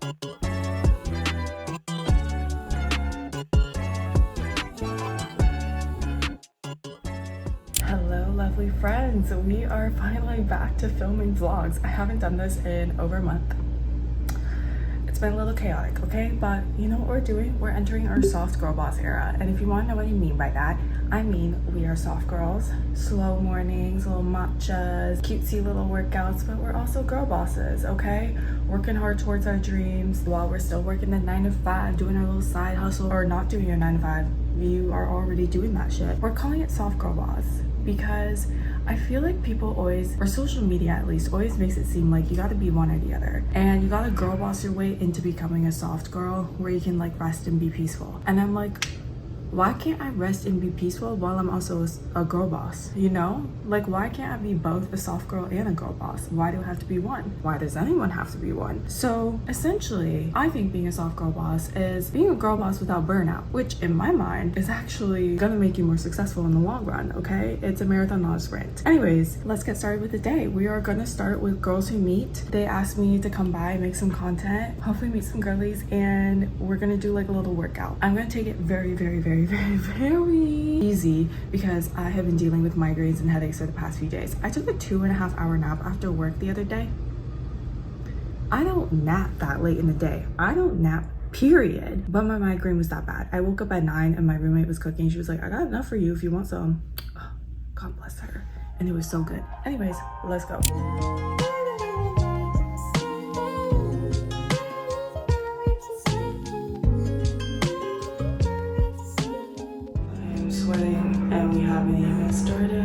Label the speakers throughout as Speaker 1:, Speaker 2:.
Speaker 1: Hello lovely friends, we are finally back to filming vlogs. I haven't done this in over a month. It's been a little chaotic, okay? But you know what we're doing? We're entering our soft girl boss era. And if you want to know what I mean by that, I mean we are soft girls. Slow mornings, little matchas, cutesy little workouts, but we're also girl bosses, okay? Working hard towards our dreams while we're still working the 9 to 5, doing our little side hustle, or not doing your 9 to 5. You are already doing that shit. We're calling it soft girl boss because I feel like people always, or social media at least, always makes it seem like you gotta be one or the other. And you gotta girl boss your way into becoming a soft girl where you can like rest and be peaceful. And I'm like, why can't I rest and be peaceful while I'm also a girl boss, you know? Like, why can't I be both a soft girl and a girl boss? Why do I have to be one? Why does anyone have to be one? So essentially, I think being a soft girl boss is being a girl boss without burnout, which in my mind is actually gonna make you more successful in the long run, okay? It's a marathon, not a sprint. Anyways, let's get started with the day. We are gonna start with Girls Who Meet. They asked me to come by, make some content, hopefully meet some girlies, and we're gonna do like a little workout. I'm gonna take it very easy because I have been dealing with migraines and headaches for the past few days. I took a 2.5 hour nap after work the other day. I don't nap that late in the day. I don't nap, period. But my migraine was that bad. I woke up at 9 and my roommate was cooking. She was like, I got enough for you if you want some. Oh, God bless her. And it was so good. Anyways, let's go. Sweating and we haven't even started.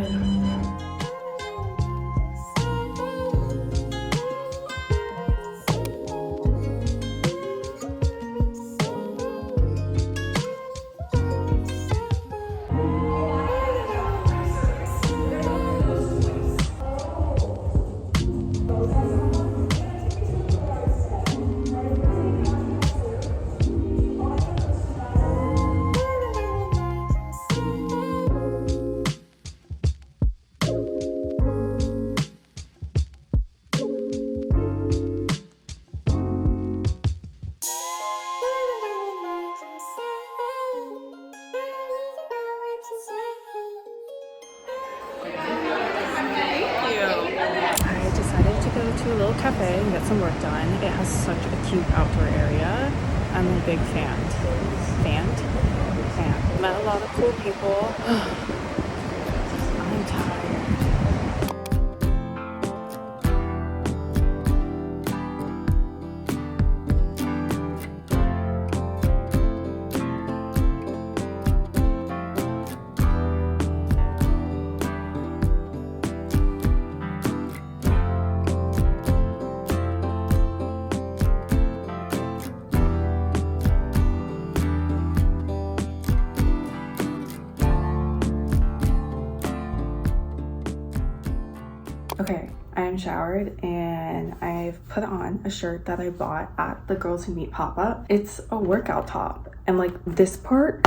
Speaker 1: I decided to go to a little cafe and get some work done. It has such a cute outdoor area. I'm a big fan. Met a lot of cool people. I'm tired. Okay, I am showered and I've put on a shirt that I bought at the Girls Who Meet pop-up. It's a workout top and like this part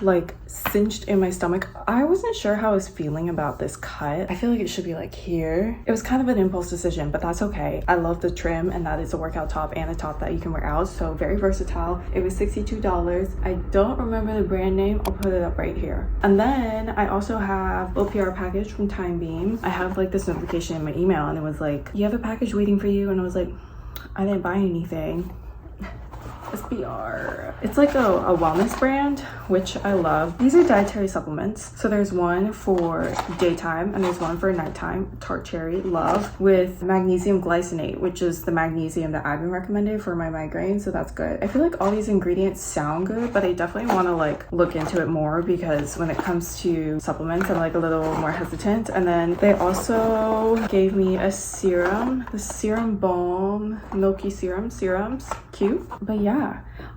Speaker 1: like cinched in my stomach. I wasn't sure how I was feeling about this cut. I feel like it should be like here. It was kind of an impulse decision, but that's okay. I love the trim and that it's a workout top and a top that you can wear out, so very versatile. It was $62. I don't remember the brand name. I'll put it up right here. And then I also have a PR package from Time Beam. I have like this notification in my email and it was like, you have a package waiting for you, and I was like, I didn't buy anything. SBR. It's like a wellness brand, which I love. These are dietary supplements. So there's one for daytime and there's one for nighttime. Tart cherry, love, with magnesium glycinate, which is the magnesium that I've been recommended for my migraine. So that's good. I feel like all these ingredients sound good, but I definitely want to like look into it more because when it comes to supplements, I'm like a little more hesitant. And then they also gave me a serum, the Serum Balm Milky Serums, cute. But yeah,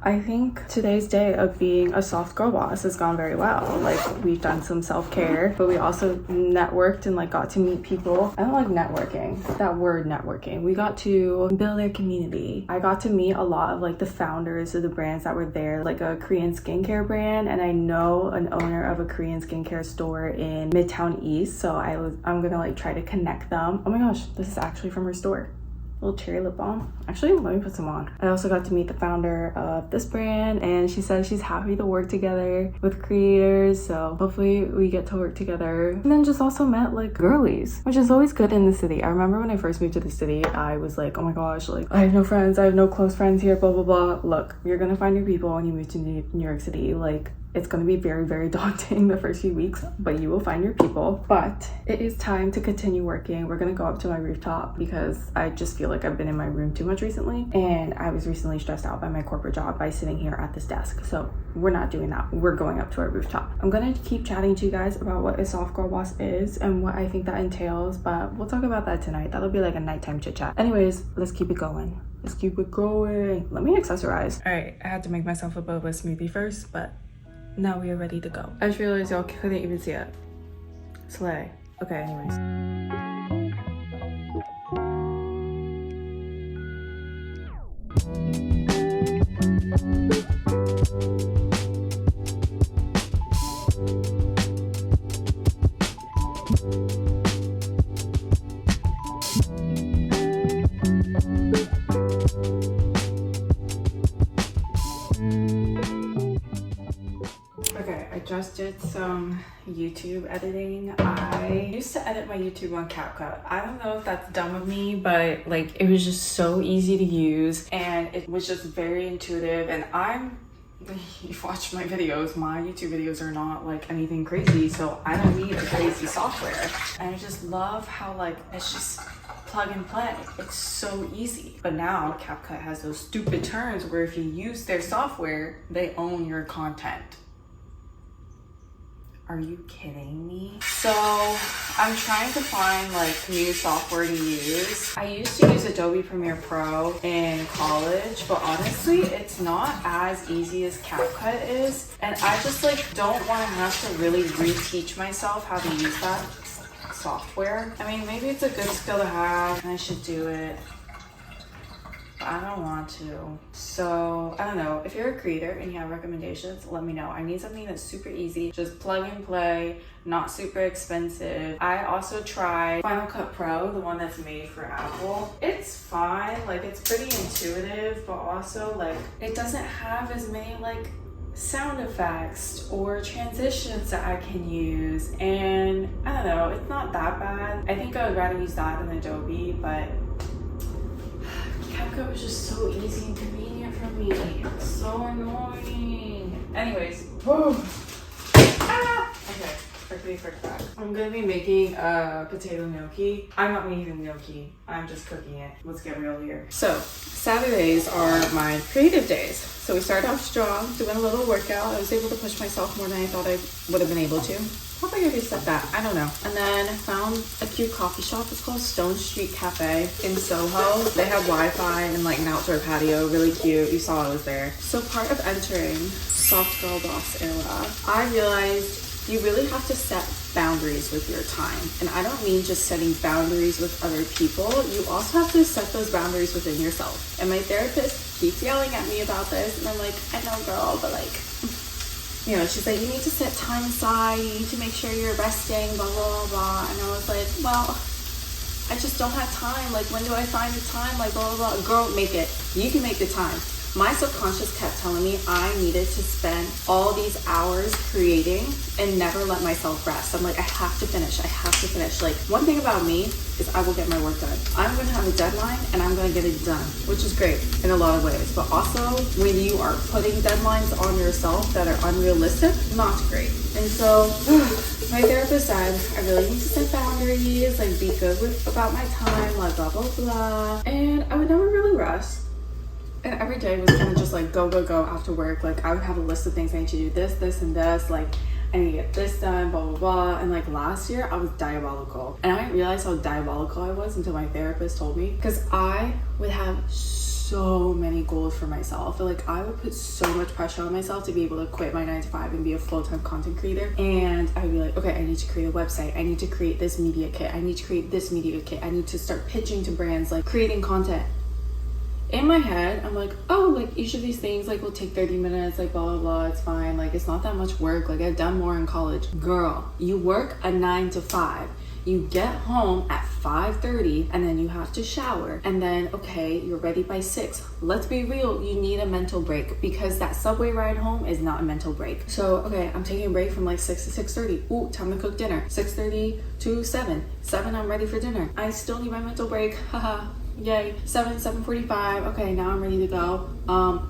Speaker 1: I think today's day of being a soft girl boss has gone very well. Like, we've done some self-care, but we also networked and like got to meet people. I don't like networking, that word networking. We got to build our community. I got to meet a lot of like the founders of the brands that were there, like a Korean skincare brand, and I know an owner of a Korean skincare store in Midtown East, so I'm gonna like try to connect them. Oh my gosh, this is actually from her store. little cherry lip balm. Actually, let me put some on. I also got to meet the founder of this brand, and she said she's happy to work together with creators, so hopefully we get to work together. And then just also met like girlies, which is always good in the city. I remember when I first moved to the city, I was like, oh my gosh, like I have no friends, I have no close friends here, blah blah blah. Look, you're gonna find your people when you move to New York City. Like, it's going to be very, very daunting the first few weeks, but you will find your people. But it is time to continue working. We're going to go up to my rooftop because I just feel like I've been in my room too much recently. And I was recently stressed out by my corporate job by sitting here at this desk. So we're not doing that. We're going up to our rooftop. I'm going to keep chatting to you guys about what a soft girl boss is and what I think that entails, but we'll talk about that tonight. That'll be like a nighttime chit chat. Anyways, let's keep it going. Let's keep it going. Let me accessorize. All right, I had to make myself a boba smoothie first, but now we are ready to go. I just realized y'all couldn't even see it. Slay. Okay, anyways. Just did some YouTube editing. I used to edit my YouTube on CapCut. I don't know if that's dumb of me, but like it was just so easy to use and it was just very intuitive. And you watch my videos, my YouTube videos are not like anything crazy, so I don't need a crazy software. And I just love how like it's just plug and play. It's so easy. But now CapCut has those stupid terms where if you use their software, they own your content. Are you kidding me? So I'm trying to find like new software to use. I used to use Adobe Premiere Pro in college, but honestly, it's not as easy as CapCut is. And I just like don't want to have to really reteach myself how to use that software. I mean, maybe it's a good skill to have and I should do it. I don't want to. So I don't know, if you're a creator and you have recommendations, let me know. I need something that's super easy, just plug and play, not super expensive. I also tried Final Cut Pro, the one that's made for Apple. It's fine, like it's pretty intuitive, but also like it doesn't have as many like sound effects or transitions that I can use, and I don't know, it's not that bad. I think I would rather use that than Adobe, but CapCut was just so easy and convenient for me. It's so annoying. Anyways, whoa. Okay, quickly for back. I'm gonna be making a potato gnocchi. I'm not making gnocchi, I'm just cooking it. Let's get real here. So, Saturdays are my creative days. So we started off strong, doing a little workout. I was able to push myself more than I thought I would have been able to. Probably already said that, I don't know. And then found a cute coffee shop. It's called Stone Street Cafe in Soho. They have Wi-Fi and like an outdoor patio, really cute. You saw I was there. So part of entering soft girl boss era, I realized you really have to set boundaries with your time. And I don't mean just setting boundaries with other people. You also have to set those boundaries within yourself. And my therapist keeps yelling at me about this. And I'm like, I know girl, but like, you know, she's like, you need to set time aside, you need to make sure you're resting, blah, blah, blah. And I was like, well, I just don't have time. Like, when do I find the time? Like, blah, blah, blah. Girl, make it. You can make the time. My subconscious kept telling me I needed to spend all these hours creating and never let myself rest. I'm like, I have to finish. I have to finish. Like, one thing about me is I will get my work done. I'm going to have a deadline and I'm going to get it done, which is great in a lot of ways. But also, when you are putting deadlines on yourself that are unrealistic, not great. And so, my therapist said, I really need to set boundaries, like be good about my time, like blah, blah, blah. And I would never really rest. And every day was kind of just like go, go, go after work. Like I would have a list of things I need to do, this, and this. Like I need to get this done, blah, blah, blah. And like last year I was diabolical. And I didn't realize how diabolical I was until my therapist told me. Because I would have so many goals for myself. Like I would put so much pressure on myself to be able to quit my 9-to-5 and be a full-time content creator. And I'd be like, okay, I need to create a website. I need to create this media kit. I need to create this media kit. I need to start pitching to brands, like creating content. In my head, I'm like, oh, like each of these things like will take 30 minutes, like blah, blah, blah, it's fine. Like it's not that much work. Like I've done more in college. Girl, you work a 9-to-5. You get home at 5:30 and then you have to shower, and then okay, you're ready by 6. Let's be real, you need a mental break, because that subway ride home is not a mental break. So okay, I'm taking a break from like 6 to 6:30. Ooh, time to cook dinner. 6:30 to 7. 7, I'm ready for dinner. I still need my mental break. Haha. Yay. 7:45. Okay, now I'm ready to go.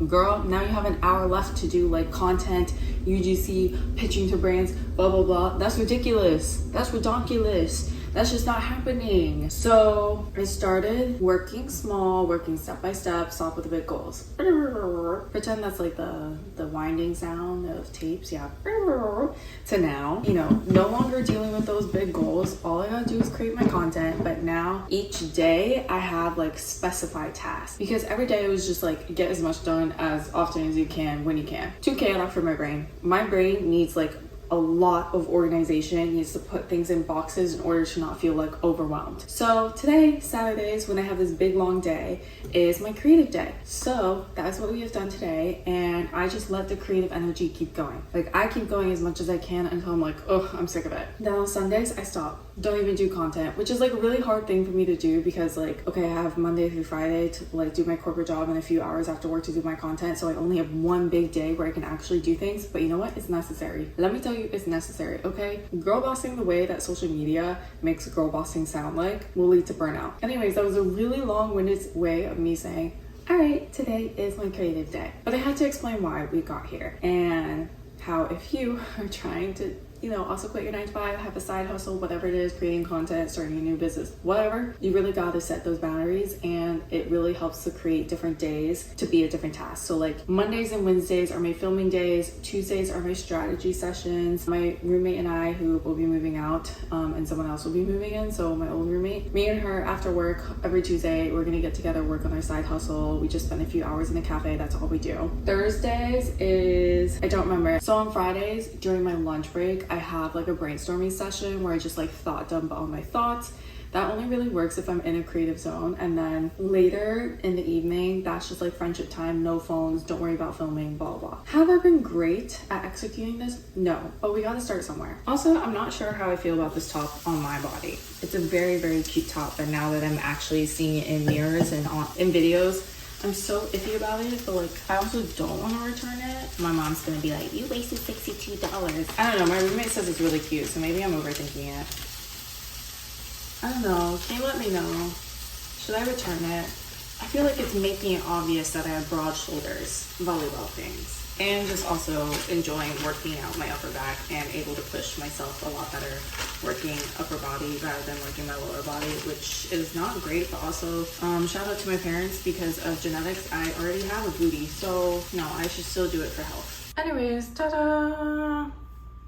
Speaker 1: Girl, now you have an hour left to do like content, UGC, pitching to brands, blah blah blah. That's ridiculous. That's redonkulous. That's just not happening. So I started working small, working step by step, stop with the big goals. Pretend that's like the winding sound of tapes, yeah. To now, you know, no longer dealing with those big goals. All I gotta do is create my content, but now each day I have like specified tasks, because every day it was just like get as much done as often as you can when you can. Too chaotic for my brain. My brain needs like a lot of organization, needs to put things in boxes in order to not feel like overwhelmed. So today, Saturdays, when I have this big long day, is my creative day. So that's what we have done today, and I just let the creative energy keep going. Like I keep going as much as I can until I'm like, oh, I'm sick of it. Then on Sundays, I stop. Don't even do content, which is like a really hard thing for me to do, because like, okay, I have Monday through Friday to like do my corporate job and a few hours after work to do my content. So I only have one big day where I can actually do things. But you know what? It's necessary. Let me tell you, it's necessary, okay? Girl bossing the way that social media makes girl bossing sound like will lead to burnout. Anyways, that was a really long-winded way of me saying, all right, today is my creative day. But I had to explain why we got here, and how if you are trying to, you know, also quit your 9 to 5, have a side hustle, whatever it is, creating content, starting a new business, whatever, you really got to set those boundaries, and it really helps to create different days to be a different task. So like Mondays and Wednesdays are my filming days, Tuesdays are my strategy sessions. My roommate and I, who will be moving out, and someone else will be moving in, so my old roommate, me and her after work every Tuesday, we're gonna get together, work on our side hustle. We just spend a few hours in a cafe, that's all we do. Thursdays is, I don't remember. So on Fridays, during my lunch break, I have like a brainstorming session where I just like thought dump all my thoughts. That only really works if I'm in a creative zone. And then later in the evening, that's just like friendship time, no phones, don't worry about filming, blah blah. Have I been great at executing this? No, but we gotta start somewhere. Also, I'm not sure how I feel about this top on my body. It's a very, very cute top, but now that I'm actually seeing it in mirrors and in videos, I'm so iffy about it, but like I also don't want to return it. My mom's gonna be like, you wasted $62. I don't know, my roommate says it's really cute, so maybe I'm overthinking it. I don't know, can you let me know? Should I return it? I feel like it's making it obvious that I have broad shoulders, volleyball things. And just also enjoying working out my upper back and able to push myself a lot better working upper body rather than working my lower body, which is not great, but also shout out to my parents, because of genetics I already have a booty, so no, I should still do it for health. Anyways, ta-da!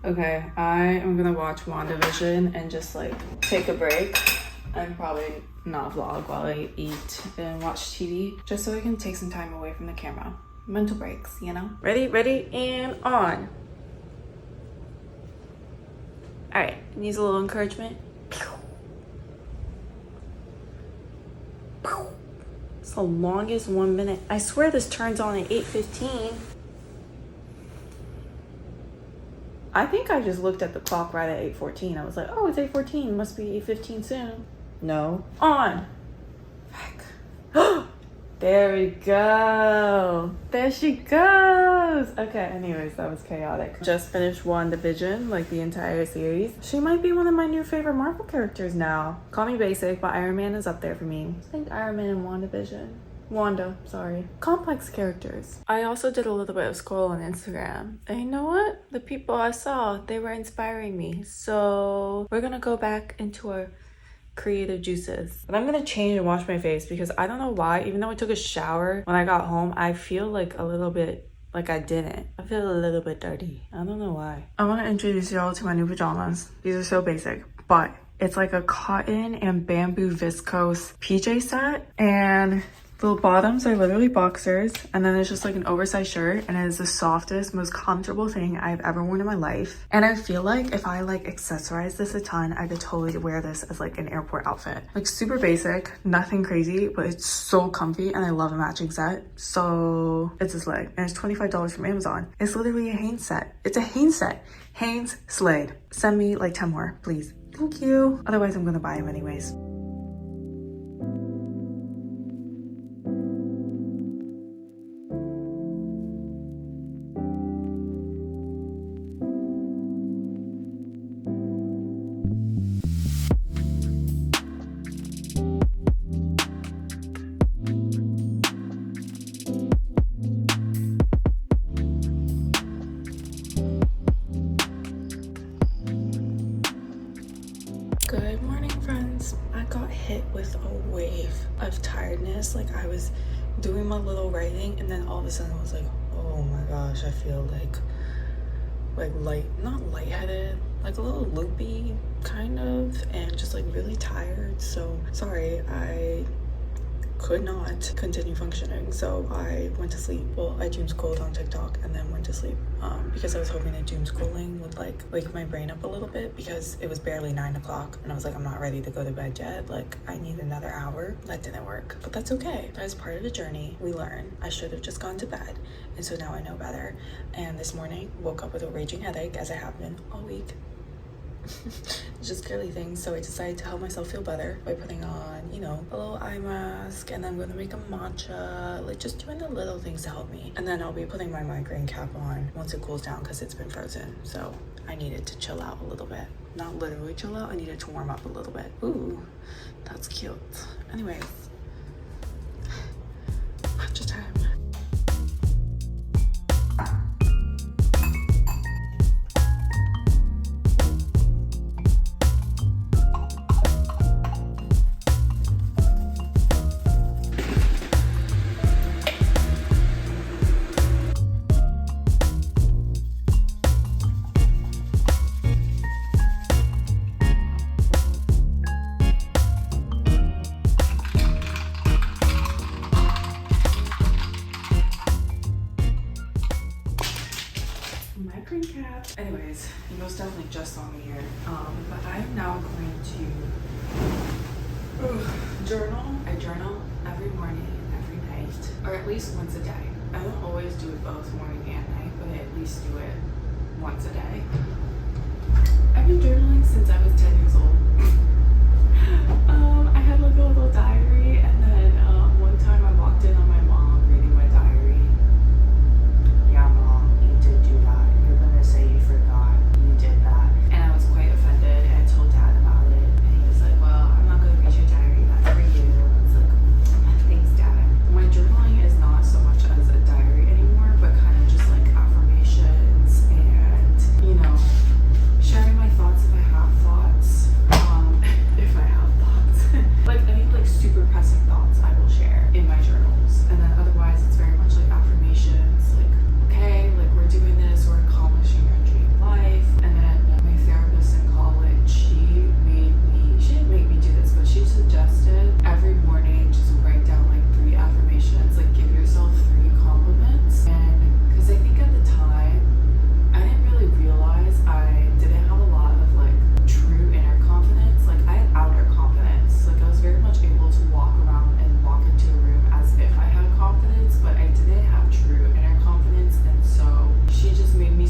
Speaker 1: Okay, I am gonna watch WandaVision and just like take a break and probably not vlog while I eat and watch TV, just so I can take some time away from the camera. Mental breaks, you know? Ready, and on. All right, needs a little encouragement. It's the longest 1 minute. I swear this turns on at 8:15. I think I just looked at the clock right at 8:14. I was like, oh, it's 8:14, must be 8:15 soon. No, on. Heck. There we go. There she goes. Okay, anyways, that was chaotic. Just finished WandaVision, like the entire series. She might be one of my new favorite Marvel characters now. Call me basic, but Iron Man is up there for me. I think Iron Man and WandaVision. Wanda, sorry. Complex characters. I also did a little bit of scroll on Instagram. And you know what? The people I saw, they were inspiring me. So we're gonna go back into our creative juices. But I'm gonna change and wash my face, because I don't know why, even though I took a shower when I got home, I feel like a little bit like I didn't. I feel a little bit dirty. I don't know why. I want to introduce y'all to my new pajamas. These are so basic, but it's like a cotton and bamboo viscose PJ set, and the bottoms are literally boxers, and then it's just like an oversized shirt, and it is the softest, most comfortable thing I've ever worn in my life. And I feel like if I like accessorize this a ton, I could totally wear this as like an airport outfit. Like super basic, nothing crazy, but it's so comfy, and I love a matching set. So it's this leg, and it's $25 from Amazon. It's literally a Hanes set. It's a Hanes set. Hanes Slade. Send me like 10 more, please. Thank you. Otherwise, I'm gonna buy them anyways. Good morning, friends. I got hit with a wave of tiredness. Like, I was doing my little writing and then all of a sudden I was like, oh my gosh, I feel like not lightheaded, like a little loopy kind of, and just like really tired. So sorry, I could not continue functioning, so I went to sleep. Well, I doom scrolled on TikTok and then went to sleep because I was hoping that doom scrolling would like wake my brain up a little bit, because it was barely 9 o'clock and I was like, I'm not ready to go to bed yet, like I need another hour. That didn't work, but that's okay. That is part of the journey. We learn. I should have just gone to bed, and so now I know better. And this morning woke up with a raging headache, as I have been all week. Just girly things. So I decided to help myself feel better by putting on, you know, a little eye mask, and then I'm gonna make a matcha, like just doing the little things to help me. And then I'll be putting my migraine cap on once it cools down, because it's been frozen, so I needed to chill out a little bit. Not literally chill out, I needed to warm up a little bit. Ooh, that's cute. Anyways, matcha time. Cap. Anyways, you most definitely just saw me here, but I am now going to journal. I journal every morning, every night, or at least once a day. I don't always do it both morning and night, but I at least do it once a day. I've been journaling since I was 10 years old. I had like a little diary, and then one time I walked in on my mom reading my diary. Yeah, Mom, you did do that. Say you forgot you did that, and I was quite offended, and I told Dad about it, and he was like, well, I'm not going to read your diary, that's for you. I was like, thanks, Dad. My journaling is not so much as a diary anymore, but kind of just like affirmations and, you know, sharing my thoughts if I have thoughts, if I have thoughts. Like any like super pressing thoughts I will share in my journals, and then otherwise it's very much like affirmations, like, okay, like we're doing this, we're accomplishing your dream life. And then my therapist in college, she didn't make me do this, but she suggested every morning just write down like 3 affirmations, like give yourself 3 compliments. And because I think at the time I didn't really realize I didn't have a lot of like true inner confidence. Like I had outer confidence, like I was very much able to walk around and walk into a room as if I had confidence, but I didn't have true inner confidence. And so she just made me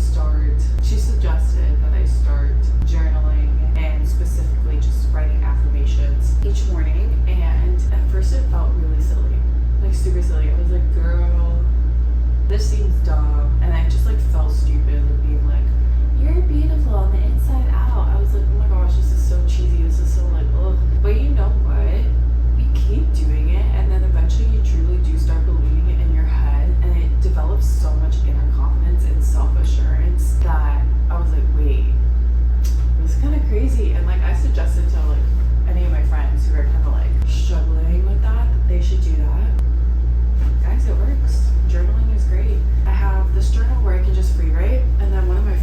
Speaker 1: she suggested that I start journaling, and specifically just writing affirmations each morning. And at first it felt really silly, like super silly. I was like, girl, this seems dumb. And I just like felt stupid with being like, you're beautiful on the inside out. I was like, oh my gosh, this is so cheesy, this is so like, ugh. But you know what? You keep doing it, and then eventually you truly do start believing it in your head, and it develops so much inner confidence and self-assurance that I was like, wait, this is kind of crazy. And like I suggested to like any of my friends who are kind of like struggling with that they should do that. Guys, it works. Journaling is great. I have this journal where I can just free write, and then one of my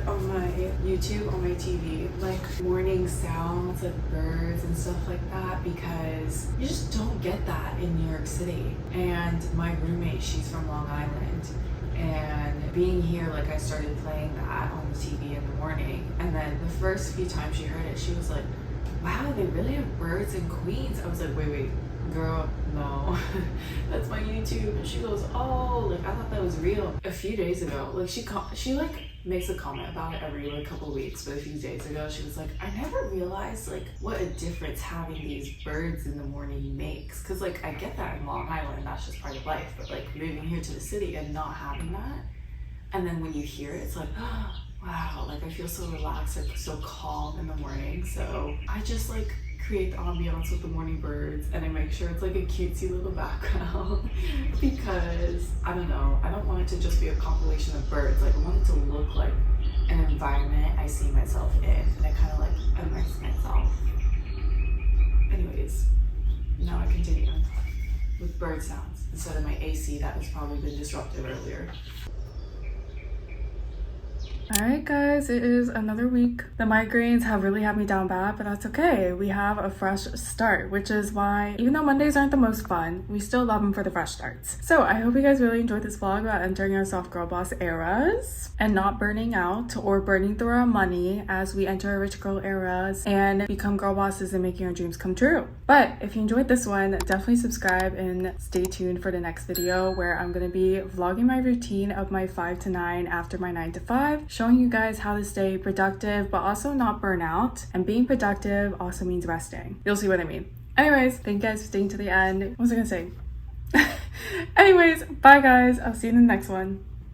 Speaker 1: put on my YouTube, on my TV, like morning sounds, like birds and stuff like that, because you just don't get that in New York City. And my roommate, she's from Long Island, and being here, like I started playing that on the TV in the morning, and then the first few times she heard it, she was like, wow, they really have birds in Queens. I was like, wait, girl, no. That's my YouTube. And she goes, oh, like I thought that was real. A few days ago, like she like makes a comment about it every like couple weeks, but a few days ago she was like, I never realized like what a difference having these birds in the morning makes, because like I get that in Long Island, that's just part of life, but like moving here to the city and not having that, and then when you hear it, it's like, oh, wow, like I feel so relaxed, like so calm in the morning. So I just like create the ambiance with the morning birds, and I make sure it's like a cutesy little background because I don't know, I don't want it to just be a compilation of birds. Like I want it to look like an environment I see myself in, and I kind of like immerse myself. Anyways, now I continue with bird sounds instead of my AC that has probably been disrupted earlier. Alright guys, it is another week. The migraines have really had me down bad, but that's okay. We have a fresh start, which is why, even though Mondays aren't the most fun, we still love them for the fresh starts. So I hope you guys really enjoyed this vlog about entering our soft girl boss eras and not burning out or burning through our money as we enter our rich girl eras and become girl bosses and making our dreams come true. But if you enjoyed this one, definitely subscribe and stay tuned for the next video where I'm going to be vlogging my routine of my 5 to 9 after my 9 to 5, showing you guys how to stay productive but also not burn out, and being productive also means resting. You'll see what I mean. Anyways, thank you guys for staying to the end. What was I gonna say? Anyways, bye guys, I'll see you in the next one.